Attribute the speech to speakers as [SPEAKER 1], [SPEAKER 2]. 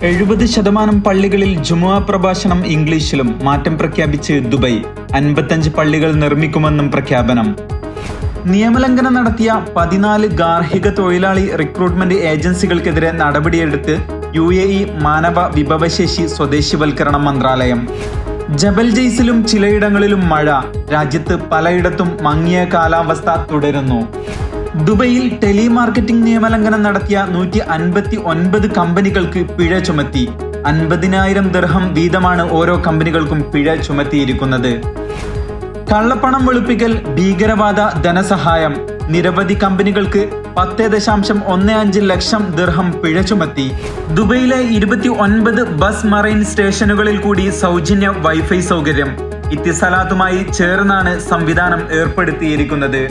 [SPEAKER 1] 70% പള്ളികളിൽ ജുമുഅ പ്രഭാഷണം ഇംഗ്ലീഷിലും. മാറ്റം പ്രഖ്യാപിച്ച് ദുബൈ. 55 പള്ളികൾ നിർമ്മിക്കുമെന്നും പ്രഖ്യാപനം. നിയമലംഘനം നടത്തിയ 14 ഗാർഹിക തൊഴിലാളി റിക്രൂട്ട്മെന്റ് ഏജൻസികൾക്കെതിരെ നടപടിയെടുത്ത് UAE മാനവ വിഭവശേഷി സ്വദേശിവൽക്കരണ മന്ത്രാലയം. ജബൽ ജയ്സിലും ചിലയിടങ്ങളിലും മഴ. രാജ്യത്ത് പലയിടത്തും മങ്ങിയ കാലാവസ്ഥ തുടരുന്നു. ദുബൈയിൽ ടെലിമാർക്കറ്റിംഗ് നിയമലംഘനം നടത്തിയ 159 കമ്പനികൾക്ക് പിഴ ചുമത്തി. 50,000 ദിർഹം വീതമാണ് ഓരോ കമ്പനികൾക്കും പിഴ ചുമത്തിയിരിക്കുന്നത്. കള്ളപ്പണം വെളുപ്പിക്കൽ, ഭീകരവാദ ധനസഹായം. നിരവധി കമ്പനികൾക്ക് 10.15 ലക്ഷം ദിർഹം പിഴ ചുമത്തി. ദുബൈയിലെ 29 ബസ് മറൈൻ സ്റ്റേഷനുകളിൽ കൂടി സൗജന്യ വൈഫൈ സൗകര്യം. ഇത്തിസലാത്തുമായി ചേർന്നാണ് സംവിധാനം ഏർപ്പെടുത്തിയിരിക്കുന്നത്.